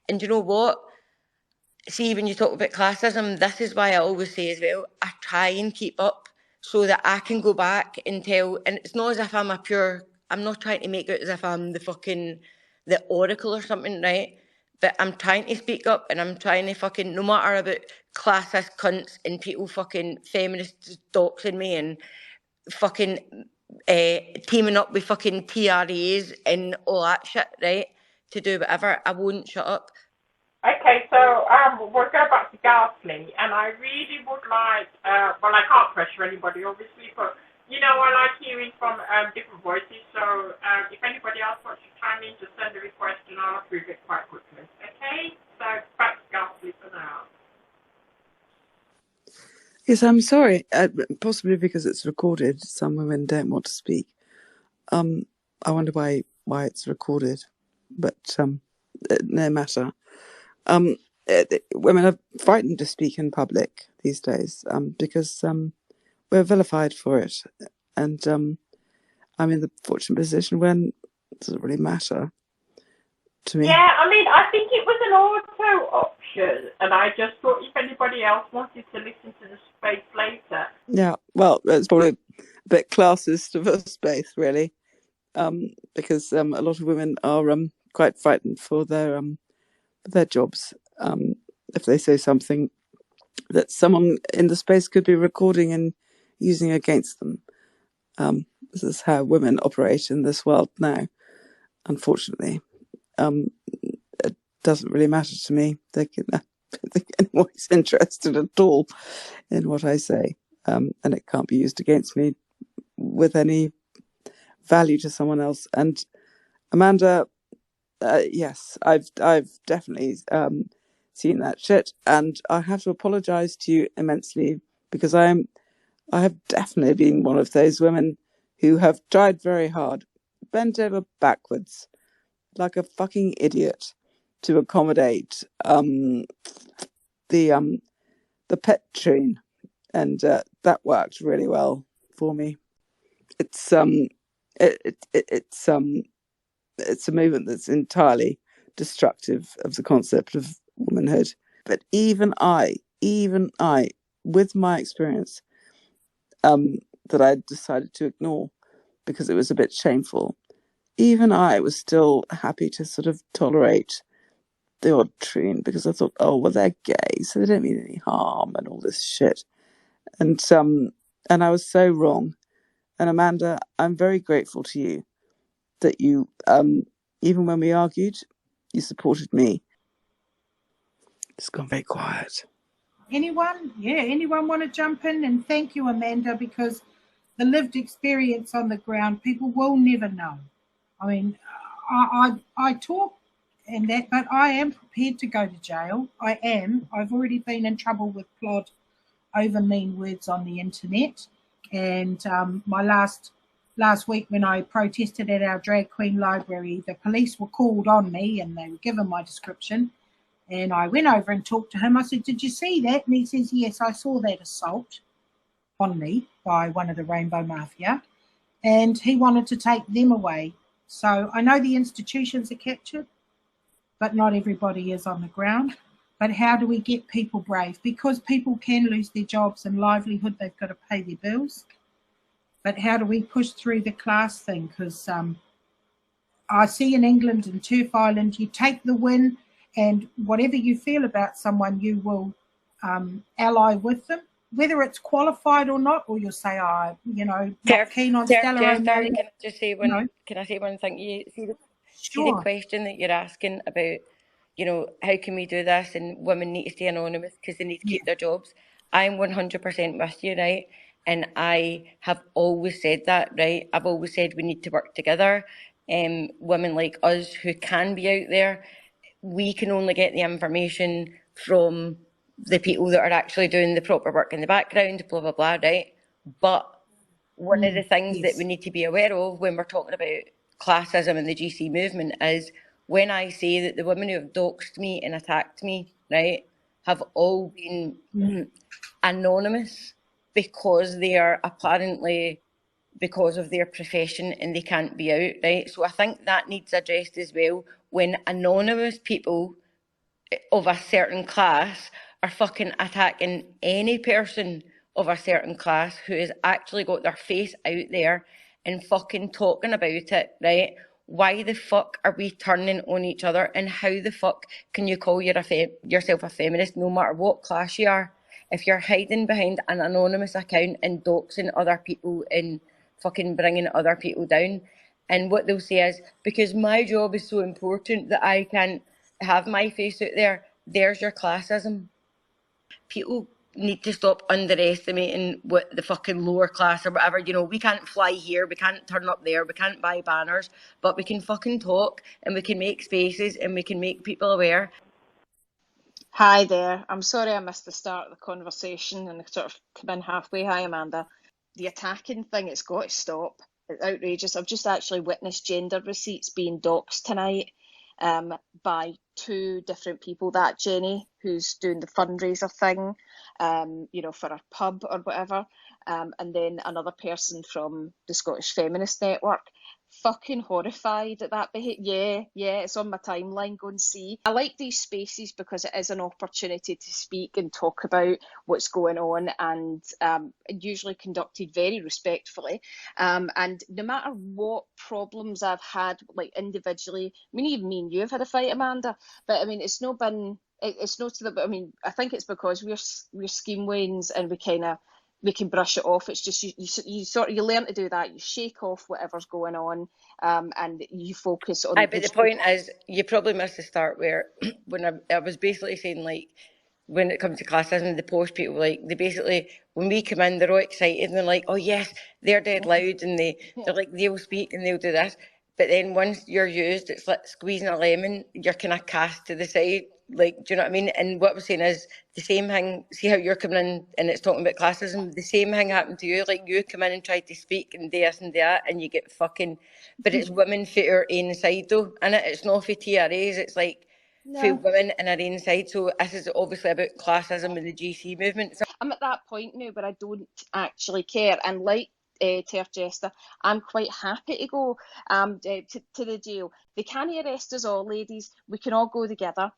And you know what? See, when you talk about classism, this is why I always say as well, I try and keep up so that I can go back and tell, and it's not as if I'm I'm not trying to make it as if I'm the oracle or something, right? But I'm trying to speak up, and I'm trying to fucking, no matter about classist cunts and people fucking feminists doxing me and fucking teaming up with fucking TRAs and all that shit, right? To do whatever, I won't shut up. Okay, so we'll go back to Ghastly, and I really would like, well, I can't pressure anybody, obviously, but, you know, I like hearing from different voices, so if anybody else wants to chime in, just send a request, and I'll approve it quite quickly, okay? So back to Ghastly for now. Yes, I'm sorry, possibly because it's recorded, some women don't want to speak. I wonder why it's recorded, but no matter. Women are frightened to speak in public these days because we're vilified for it, and I'm in the fortunate position when it doesn't really matter to me. Yeah, I mean, I think it was an auto option, and I just thought if anybody else wanted to listen to the space later. Yeah, well, it's probably a bit classist of a space, really, because a lot of women are quite frightened for their jobs. If they say something that someone in the space could be recording and using against them. This is how women operate in this world now, unfortunately. It doesn't really matter to me. I don't think anyone's interested at all in what I say, and it can't be used against me with any value to someone else. And Amanda, yes, I've definitely seen that shit, and I have to apologise to you immensely because I have definitely been one of those women who have tried very hard, bent over backwards, like a fucking idiot, to accommodate the pt3, and that worked really well for me. It's it's a movement that's entirely destructive of the concept of womanhood. But even I, with my experience, that I decided to ignore because it was a bit shameful, even I was still happy to sort of tolerate the odd treen because I thought, oh, well, they're gay, so they don't mean any harm and all this shit. And I was so wrong. And Amanda, I'm very grateful to you that you, even when we argued, you supported me. It's gone very quiet. Anyone? Yeah, anyone want to jump in? And thank you, Amanda, because the lived experience on the ground, people will never know. I mean, I talk and that, but I am prepared to go to jail. I am. I've already been in trouble with Plod over mean words on the internet. And my last week when I protested at our drag queen library, the police were called on me and they were given my description. And I went over and talked to him. I said, did you see that? And he says, yes, I saw that assault on me by one of the Rainbow Mafia. And he wanted to take them away. So I know the institutions are captured, but not everybody is on the ground. But how do we get people brave? Because people can lose their jobs and livelihood. They've got to pay their bills. But how do we push through the class thing? Because I see in England and Turf Island, you take the win, and whatever you feel about someone, you will ally with them, whether it's qualified or not, or you'll say, not keen on Stella O'Malley. Can I just say one? No. Can I say one thing? You see the question that you're asking about, how can we do this, and women need to stay anonymous because they need to keep their jobs. I'm 100% with you, right? And I have always said that, right? I've always said we need to work together. Women like us who can be out there, we can only get the information from the people that are actually doing the proper work in the background, blah, blah, blah, right? But one of the things that we need to be aware of when we're talking about classism and the GC movement is when I say that the women who have doxed me and attacked me, right, have all been anonymous because they are apparently, because of their profession, and they can't be out, right? So I think that needs addressed as well. When anonymous people of a certain class are fucking attacking any person of a certain class who has actually got their face out there and fucking talking about it, right? Why the fuck are we turning on each other? And how the fuck can you call yourself a feminist no matter what class you are? If you're hiding behind an anonymous account and doxing other people and fucking bringing other people down. And what they'll say is, because my job is so important that I can't have my face out there, there's your classism. People need to stop underestimating what the fucking lower class or whatever, you know, we can't fly here, we can't turn up there, we can't buy banners, but we can fucking talk and we can make spaces and we can make people aware. Hi there. I'm sorry I missed the start of the conversation and sort of come in halfway. Hi, Amanda. The attacking thing, it's got to stop. It's outrageous. I've just actually witnessed gender receipts being doxed tonight by two different people. That Jenny, who's doing the fundraiser thing, you know, for a pub or whatever, and then another person from the Scottish Feminist Network. Fucking horrified at that behaviour. Yeah, it's on my timeline. Go and see. I like these spaces because it is an opportunity to speak and talk about what's going on, and usually conducted very respectfully. And no matter what problems I've had, like individually, I mean, even me and you have had a fight, Amanda, but I mean, it's not been. It's not to the. I mean, I think it's because we're scheme wains and we can brush it off. It's just you learn to do that. You shake off whatever's going on, and you focus on. But the point is, you probably missed the start where when I was basically saying, like, when it comes to classism, the posh people, like, they basically, when we come in, they're all excited and they're like, oh yes, they're dead loud, and they're like, they'll speak and they'll do this. But then once you're used, it's like squeezing a lemon, you're kind of cast to the side. Like, do you know what I mean? And what I was saying is the same thing. See how you're coming in and it's talking about classism? The same thing happened to you. Like, you come in and try to speak and this and that, and you get fucking. But it's women for our inside though, and it's not for TRAs. It's like for women in our inside. So this is obviously about classism and the GC movement. So I'm at that point now where I don't actually care, and like Turf Jester, I'm quite happy to go to the jail. They can't arrest us all, ladies. We can all go together.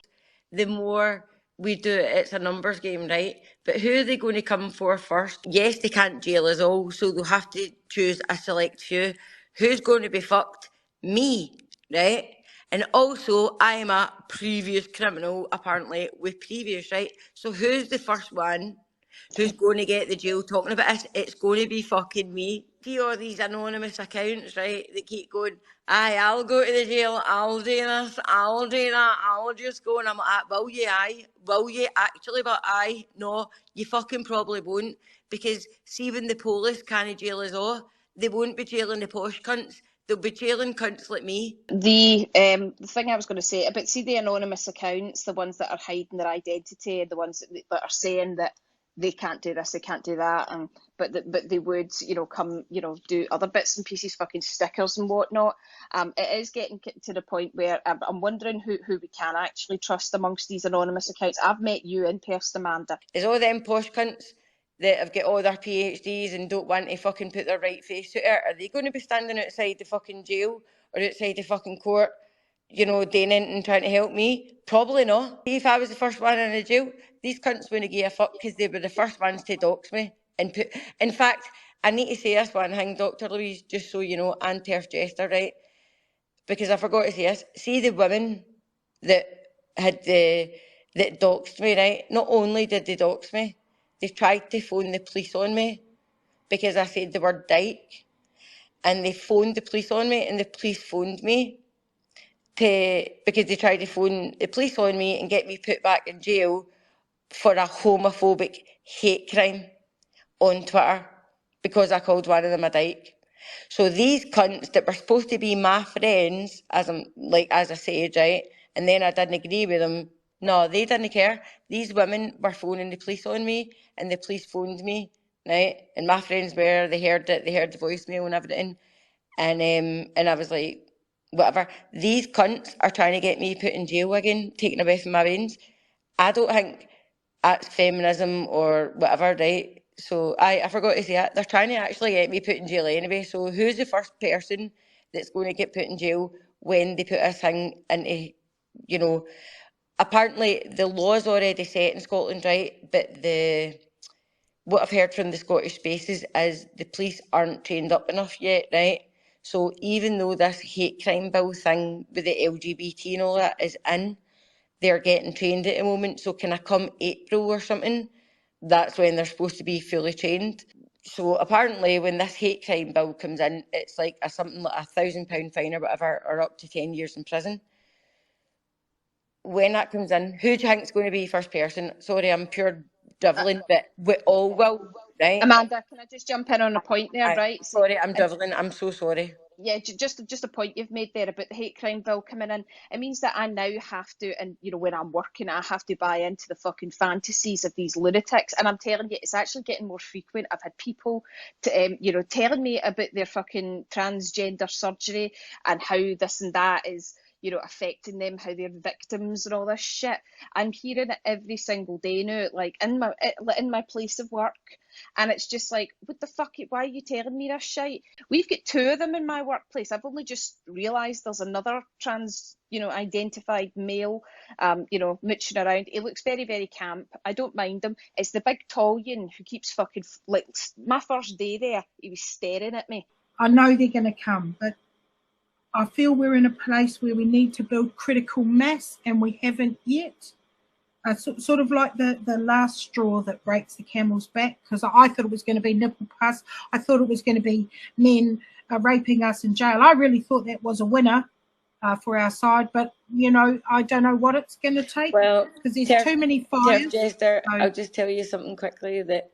The more we do it, it's a numbers game, right? But who are they going to come for first? Yes, they can't jail us all, so they'll have to choose a select few. Who's going to be fucked? Me, right? And also, I am a previous criminal, apparently, with previous, right? So who's the first one who's going to get the jail talking about this? It's going to be fucking me. See all these anonymous accounts, right, that keep going, aye, I'll go to the jail, I'll do this, I'll do that, I'll just go. And I'm like, will you, aye? Will you actually? But aye, no, you fucking probably won't. Because see, when the police can't jail us all, they won't be jailing the posh cunts. They'll be jailing cunts like me. The thing I was going to say about, see, the anonymous accounts, the ones that are hiding their identity, the ones that are saying that they can't do this, they can't do that, and but they would, you know, come, you know, do other bits and pieces, fucking stickers and whatnot. It is getting to the point where I'm wondering who we can actually trust amongst these anonymous accounts. I've met you in person, Amanda. Is all them posh cunts that have got all their PhDs and don't want to fucking put their right face to it, are they going to be standing outside the fucking jail or outside the fucking court, you know, doing it and trying to help me? Probably not. If I was the first one in the jail, these cunts wouldn't give a fuck because they were the first ones to dox me. And put. In fact, I need to say this one thing, Dr. Louise, just so you know, and Turf Jester, right? Because I forgot to say this. See the women that that doxed me, right? Not only did they dox me, they tried to phone the police on me because I said the word dyke, and they phoned the police on me, and the police phoned me because they tried to phone the police on me and get me put back in jail for a homophobic hate crime on Twitter because I called one of them a dyke. So these cunts that were supposed to be my friends, as I said, right, and then I didn't agree with them. No, they didn't care. These women were phoning the police on me, and the police phoned me, right? And my friends were, they heard it, they heard the voicemail and everything, and I was like, whatever. These cunts are trying to get me put in jail again, taken away from my veins. I don't think that's feminism or whatever, right? So I forgot to say that. They're trying to actually get me put in jail anyway. So who's the first person that's going to get put in jail when they put this thing into, you know, apparently the law is already set in Scotland, right? But what I've heard from the Scottish spaces is the police aren't trained up enough yet, right? So even though this hate crime bill thing with the LGBT and all that is in, they're getting trained at the moment. So kind of come April or something, that's when they're supposed to be fully trained. So apparently when this hate crime bill comes in, it's like something like £1,000 fine or whatever, or up to 10 years in prison. When that comes in, who do you think is going to be first person? Sorry, I'm pure driveling, but we all will, right? Amanda, can I just jump in on a point there, right? So, Sorry, I'm driveling. I'm so sorry. yeah, just a point you've made there about the hate crime bill coming in. It means that I now have to, and when I'm working, I have to buy into the fucking fantasies of these lunatics. And I'm telling you, it's actually getting more frequent. I've had people, telling me about their fucking transgender surgery and how this and that is, affecting them, how they're victims and all this shit. I'm hearing it every single day now, like in my place of work. And it's just like, what the fuck? Why are you telling me this shit? We've got 2 of them in my workplace. I've only just realised there's another trans, identified male, mooching around. He looks very, very camp. I don't mind him. It's the big tall one who keeps fucking, like, my first day there, he was staring at me. I know they're going to come, but I feel we're in a place where we need to build critical mass, and we haven't yet. Sort of like the last straw that breaks the camel's back, because I thought it was going to be nipple pus. I thought it was going to be men raping us in jail. I really thought that was a winner for our side, but I don't know what it's going to take, because there's too many fires. Jester, I'll just tell you something quickly that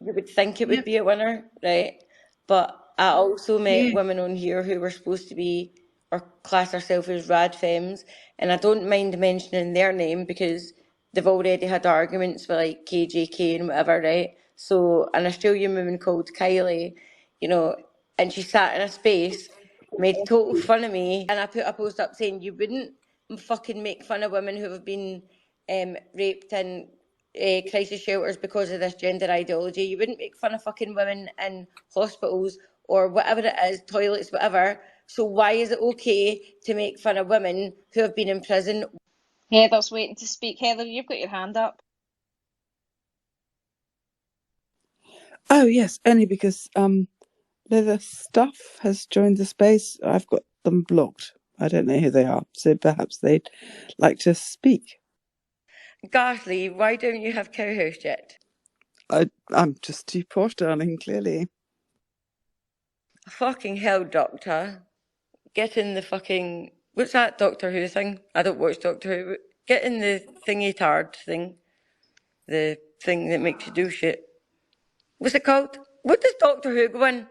you would think it would be a winner, right? But I also met women on here who were supposed to be, or class ourselves as rad femmes, and I don't mind mentioning their name because they've already had arguments with like KJK and whatever, right? So an Australian woman called Kylie, and she sat in a space, made total fun of me, and I put a post up saying you wouldn't fucking make fun of women who have been raped in crisis shelters because of this gender ideology. You wouldn't make fun of fucking women in hospitals or whatever it is, toilets, whatever. So why is it okay to make fun of women who have been in prison? Heather's waiting to speak. Heather, you've got your hand up. Oh yes, only because Leather Stuff has joined the space. I've got them blocked. I don't know who they are, so perhaps they'd like to speak. Garthley, why don't you have co-host yet? I'm just too posh, darling, clearly. Fucking hell, Doctor. Get in the fucking... What's that Doctor Who thing? I don't watch Doctor Who. Get in the thingy-tard thing. The thing that makes you do shit. What's it called? What does Doctor Who go in?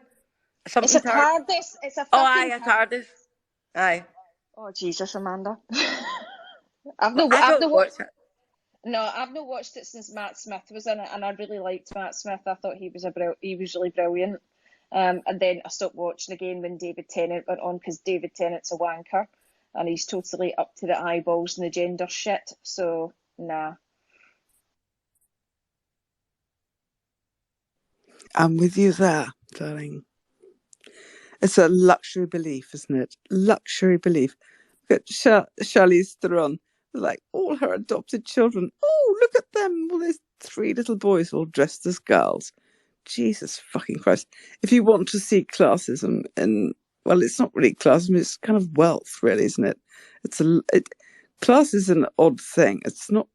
Something it's a TARDIS. It's a fucking TARDIS. Aye. Oh, Jesus, Amanda. I've not watched it. No, I've not watched it since Matt Smith was in it, and I really liked Matt Smith. I thought he was really brilliant. And then I stopped watching again when David Tennant went on, because David Tennant's a wanker, and he's totally up to the eyeballs in the gender shit. So, nah. I'm with you there, darling. It's a luxury belief, isn't it? Luxury belief. Look at Charlize Theron. Like all her adopted children. Oh, look at them. Well, there's 3 little boys all dressed as girls. Jesus fucking Christ. If you want to see classism well, it's not really classism, it's kind of wealth, really, isn't it? Class is an odd thing. It's not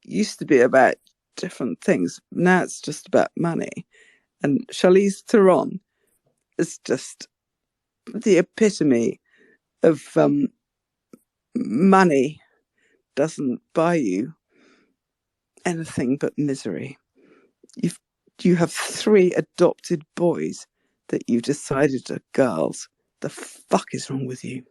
used to be about different things. Now it's just about money. And Charlize Theron is just the epitome of money doesn't buy you anything but misery. You have 3 adopted boys that you decided are girls. The fuck is wrong with you?